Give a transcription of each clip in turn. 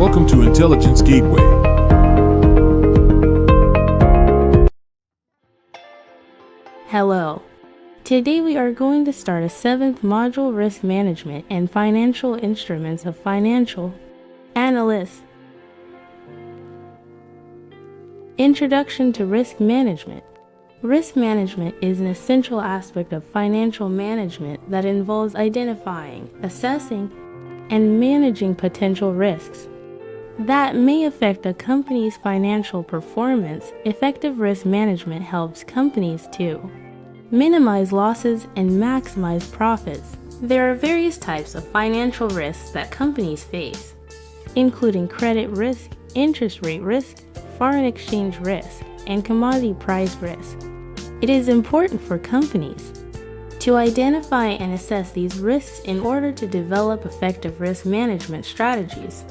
Welcome to Intelligence Gateway. Hello. Today we are going to start a 7th module, Risk Management and Financial Instruments of Financial Analyst. Introduction to Risk Management. Risk management is an essential aspect of financial management that involves identifying, assessing, and managing potential risks that may affect a company's financial performance. Effective risk management helps companies to minimize losses and maximize profits. There are various types of financial risks that companies face, including credit risk, interest rate risk, foreign exchange risk, and commodity price risk. It is important for companies to identify and assess these risks in order to develop effective risk management strategies.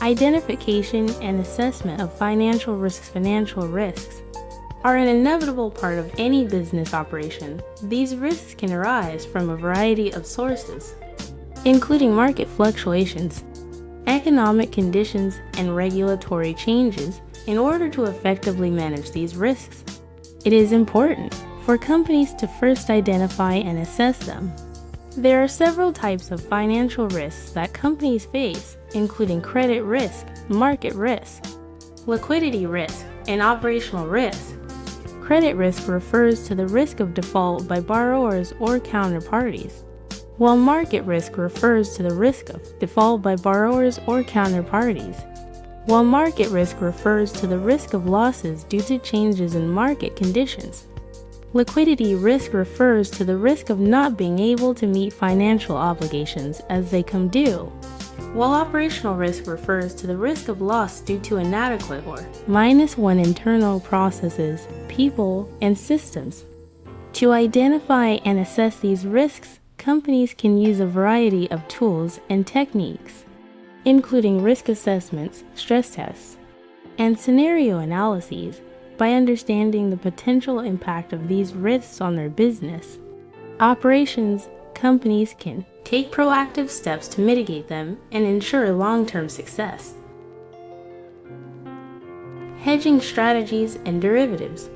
Identification and assessment of financial risks. Financial risks are an inevitable part of any business operation. These risks can arise from a variety of sources, including market fluctuations, economic conditions, and regulatory changes. In order to effectively manage these risks, it is important for companies to first identify and assess them. There are several types of financial risks that companies face, including credit risk, market risk, liquidity risk, and operational risk. Credit risk refers to the risk of default by borrowers or counterparties, while market risk refers to the risk of default by borrowers or counterparties. While market risk refers to the risk of losses due to changes in market conditions. Liquidity risk refers to the risk of not being able to meet financial obligations as they come due, while operational risk refers to the risk of loss due to inadequate or -1 internal processes, people, and systems. To identify and assess these risks, companies can use a variety of tools and techniques, including risk assessments, stress tests, and scenario analyses. By understanding the potential impact of these risks on their business operations, companies can take proactive steps to mitigate them and ensure long-term success. Hedging strategies and derivatives.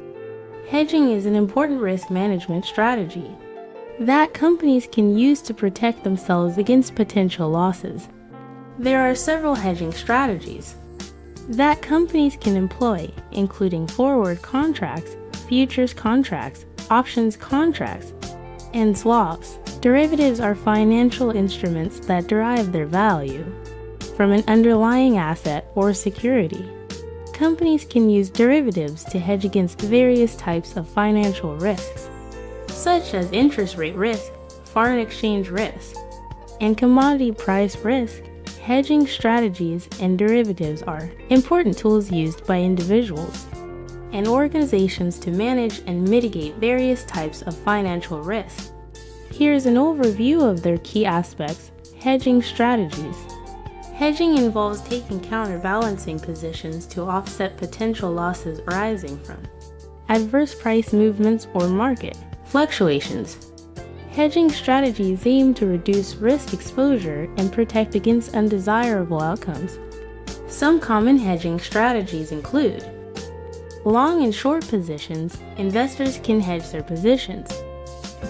Hedging is an important risk management strategy that companies can use to protect themselves against potential losses. There are several hedging strategies that companies can employ, including forward contracts, futures contracts, options contracts, and swaps. Derivatives are financial instruments that derive their value from an underlying asset or security. Companies can use derivatives to hedge against various types of financial risks, such as interest rate risk, foreign exchange risk, and commodity price risk. Hedging strategies and derivatives are important tools used by individuals and organizations to manage and mitigate various types of financial risk. Here's an overview of their key aspects. Hedging strategies. Hedging involves taking counterbalancing positions to offset potential losses arising from adverse price movements or market fluctuations. Hedging strategies aim to reduce risk exposure and protect against undesirable outcomes. Some common hedging strategies include long and short positions. Investors can hedge their positions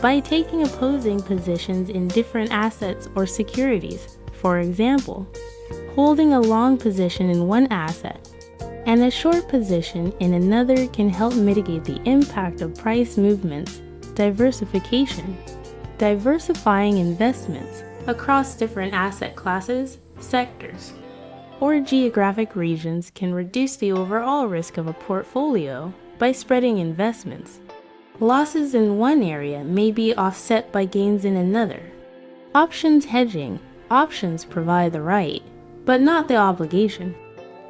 by taking opposing positions in different assets or securities. For example, holding a long position in one asset and a short position in another can help mitigate the impact of price movements. Diversification. Diversifying investments across different asset classes, sectors, or geographic regions can reduce the overall risk of a portfolio by spreading investments. Losses in one area may be offset by gains in another. Options hedging. Options provide the right, but not the obligation,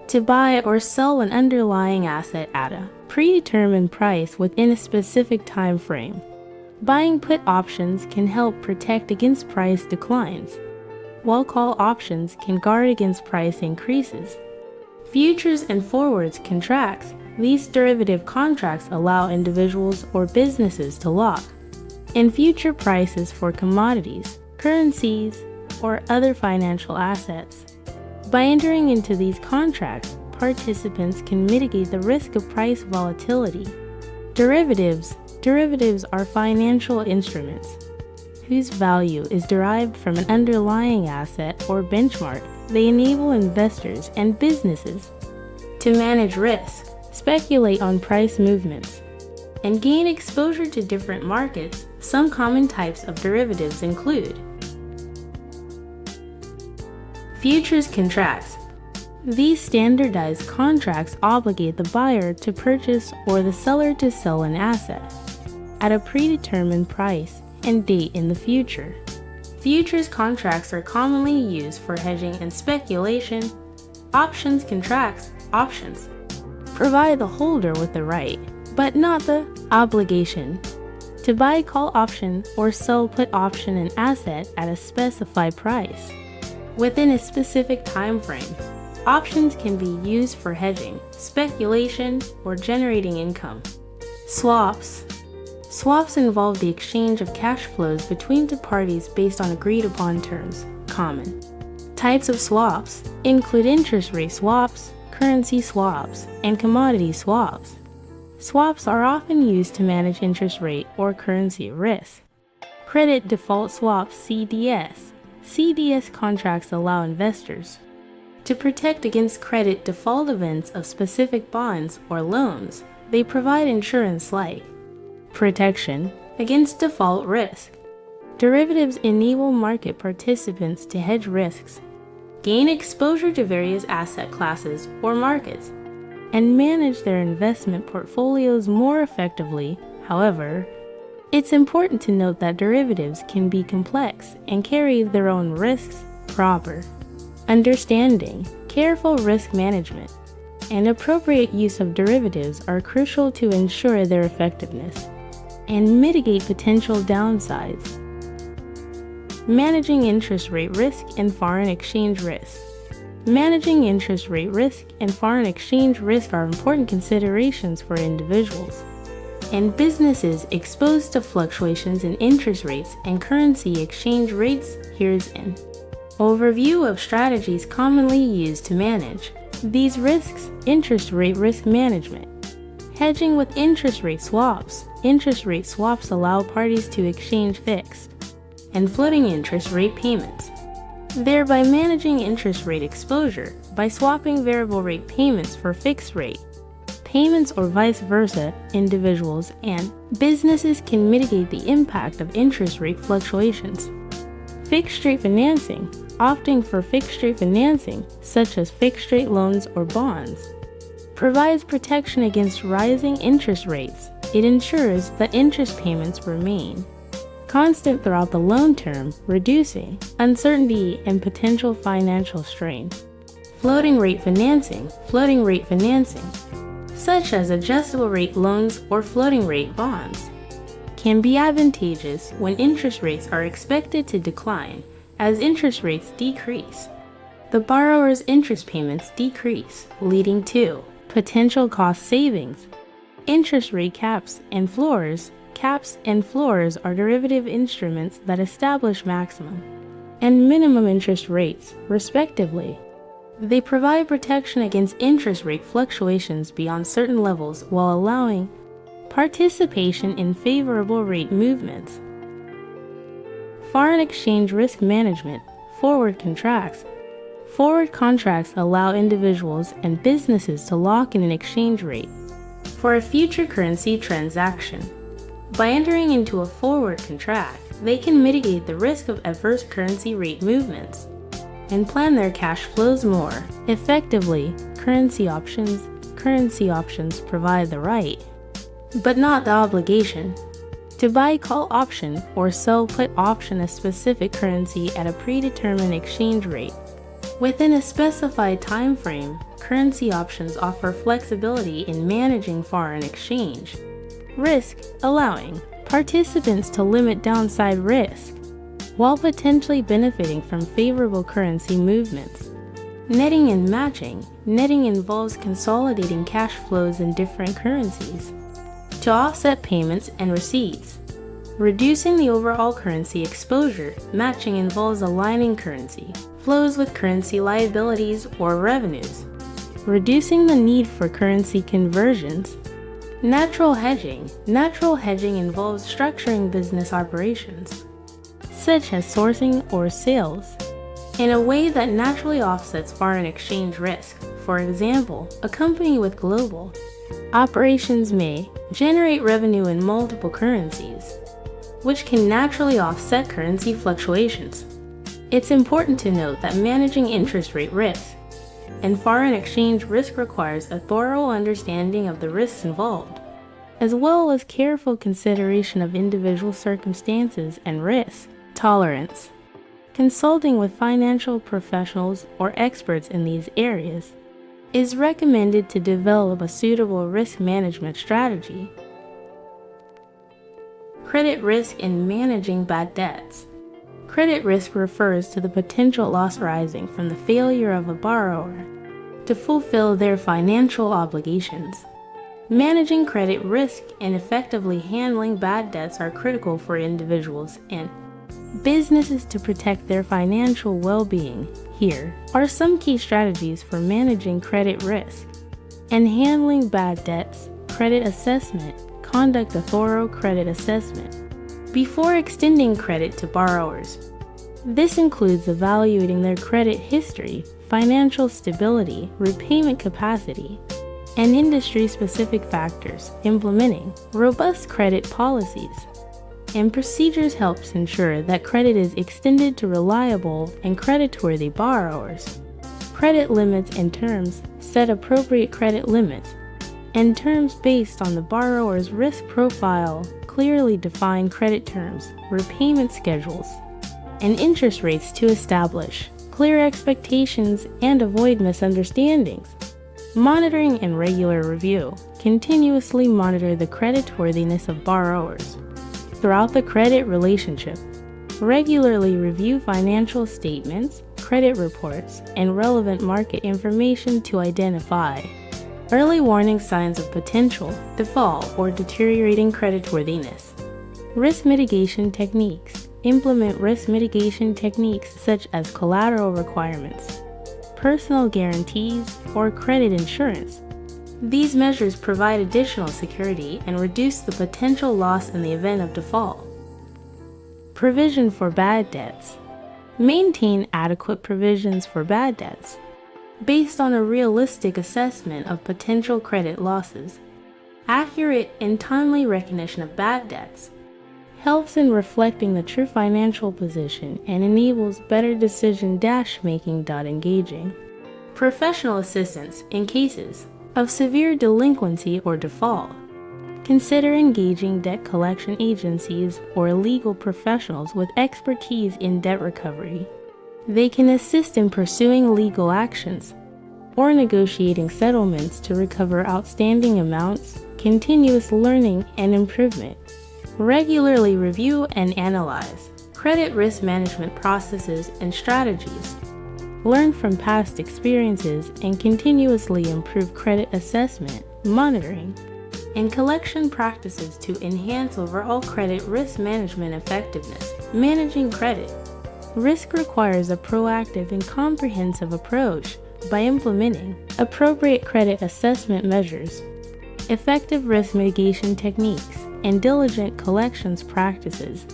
to buy or sell an underlying asset at a predetermined price within a specific time frame. Buying put options can help protect against price declines, while call options can guard against price increases. Futures and forwards contracts. These derivative contracts allow individuals or businesses to lock in future prices for commodities, currencies, or other financial assets. By entering into these contracts, participants can mitigate the risk of price volatility. Derivatives. Derivatives are financial instruments whose value is derived from an underlying asset or benchmark. They enable investors and businesses to manage risk, speculate on price movements, and gain exposure to different markets. Some common types of derivatives include futures contracts. These standardized contracts obligate the buyer to purchase or the seller to sell an asset at a predetermined price and date in the future. Futures contracts are commonly used for hedging and speculation. Options contracts. Options provide the holder with the right, but not the obligation, to buy call option or sell put option an asset at a specified price within a specific time frame. Options can be used for hedging, speculation, or generating income. Swaps. Swaps involve the exchange of cash flows between two parties based on agreed upon terms. Common types of swaps include interest rate swaps, currency swaps, and commodity swaps. Swaps are often used to manage interest rate or currency risk. Credit default swaps (CDS). CDS contracts allow investors to protect against credit default events of specific bonds or loans. They provide insurance like protection against default risk. Derivatives enable market participants to hedge risks, gain exposure to various asset classes or markets, and manage their investment portfolios more effectively. However, it's important to note that derivatives can be complex and carry their own risks. Proper understanding, careful risk management, and appropriate use of derivatives are crucial to ensure their effectiveness and mitigate potential downsides. Managing interest rate risk and foreign exchange risk. Managing interest rate risk and foreign exchange risk are important considerations for individuals and businesses exposed to fluctuations in interest rates and currency exchange rates. Here's an overview of strategies commonly used to manage these risks. Interest rate risk management. Hedging with interest rate swaps. Interest rate swaps allow parties to exchange fixed and floating interest rate payments, thereby managing interest rate exposure. By swapping variable rate payments for fixed rate payments or vice versa, individuals and businesses can mitigate the impact of interest rate fluctuations. Fixed rate financing. Opting for fixed rate financing, such as fixed rate loans or bonds, provides protection against rising interest rates. It ensures that interest payments remain constant throughout the loan term, reducing uncertainty and potential financial strain. Floating rate financing. Floating rate financing, such as adjustable rate loans or floating rate bonds, can be advantageous when interest rates are expected to decline. As interest rates decrease, the borrower's interest payments decrease, leading to potential cost savings. Interest rate caps and floors. Caps and floors are derivative instruments that establish maximum and minimum interest rates, respectively. They provide protection against interest rate fluctuations beyond certain levels while allowing participation in favorable rate movements. Foreign exchange risk management. Forward contracts. Forward contracts allow individuals and businesses to lock in an exchange rate for a future currency transaction. By entering into a forward contract, they can mitigate the risk of adverse currency rate movements and plan their cash flows more effectively. Currency options. Currency options provide the right, but not the obligation, to buy call option or sell put option a specific currency at a predetermined exchange rate within a specified time frame. Currency options offer flexibility in managing foreign exchange risk, allowing participants to limit downside risk while potentially benefiting from favorable currency movements. Netting and matching. Netting involves consolidating cash flows in different currencies to offset payments and receipts. Reducing the overall currency exposure. Matching involves aligning currency flows with currency liabilities or revenues, reducing the need for currency conversions. Natural hedging. Natural hedging involves structuring business operations, such as sourcing or sales, in a way that naturally offsets foreign exchange risk. For example, a company with global operations may generate revenue in multiple currencies, which can naturally offset currency fluctuations. It's important to note that managing interest rate risk and foreign exchange risk requires a thorough understanding of the risks involved, as well as careful consideration of individual circumstances and risk tolerance. Consulting with financial professionals or experts in these areas is recommended to develop a suitable risk management strategy. Credit risk in managing bad debts. Credit risk refers to the potential loss arising from the failure of a borrower to fulfill their financial obligations. Managing credit risk and effectively handling bad debts are critical for individuals and businesses to protect their financial well-being. Here are some key strategies for managing credit risk and handling bad debts. Credit assessment. Conduct a thorough credit assessment before extending credit to borrowers. This includes evaluating their credit history, financial stability, repayment capacity, and industry-specific factors. Implementing robust credit policies and procedures helps ensure that credit is extended to reliable and creditworthy borrowers. Credit limits and terms. Set appropriate credit limits and terms based on the borrower's risk profile. Clearly define credit terms, repayment schedules, and interest rates to establish clear expectations and avoid misunderstandings. Monitoring and regular review. Continuously monitor the creditworthiness of borrowers throughout the credit relationship. Regularly review financial statements, credit reports, and relevant market information to identify early warning signs of potential default or deteriorating creditworthiness. Risk mitigation techniques. Implement risk mitigation techniques such as collateral requirements, personal guarantees, or credit insurance. These measures provide additional security and reduce the potential loss in the event of default. Provision for bad debts. Maintain adequate provisions for bad debts based on a realistic assessment of potential credit losses. Accurate and timely recognition of bad debts helps in reflecting the true financial position and enables better decision-making. Engaging professional assistance in cases of severe delinquency or default. Consider engaging debt collection agencies or legal professionals with expertise in debt recovery. They can assist in pursuing legal actions or negotiating settlements to recover outstanding amounts. Continuous learning and improvement. Regularly review and analyze credit risk management processes and strategies. Learn from past experiences and continuously improve credit assessment, monitoring, and collection practices to enhance overall credit risk management effectiveness. Managing credit risk requires a proactive and comprehensive approach. By implementing appropriate credit assessment measures, effective risk mitigation techniques, and diligent collections practices,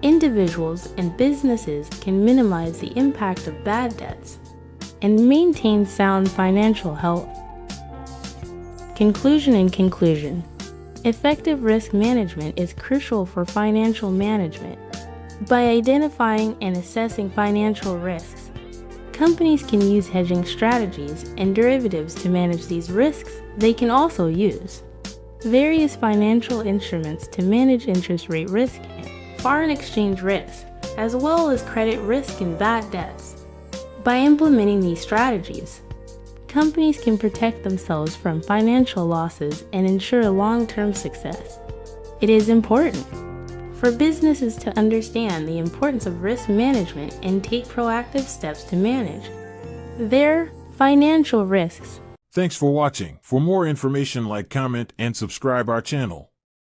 individuals and businesses can minimize the impact of bad debts and maintain sound financial health. Conclusion. Effective risk management is crucial for financial management. By identifying and assessing financial risks, companies can use hedging strategies and derivatives to manage these risks. They can also use various financial instruments to manage interest rate risk and foreign exchange risk, as well as credit risk and bad debts. By implementing these strategies, companies can protect themselves from financial losses and ensure long-term success. It is important for businesses to understand the importance of risk management and take proactive steps to manage their financial risks. Thanks for watching. For more information, like, comment, and subscribe our channel.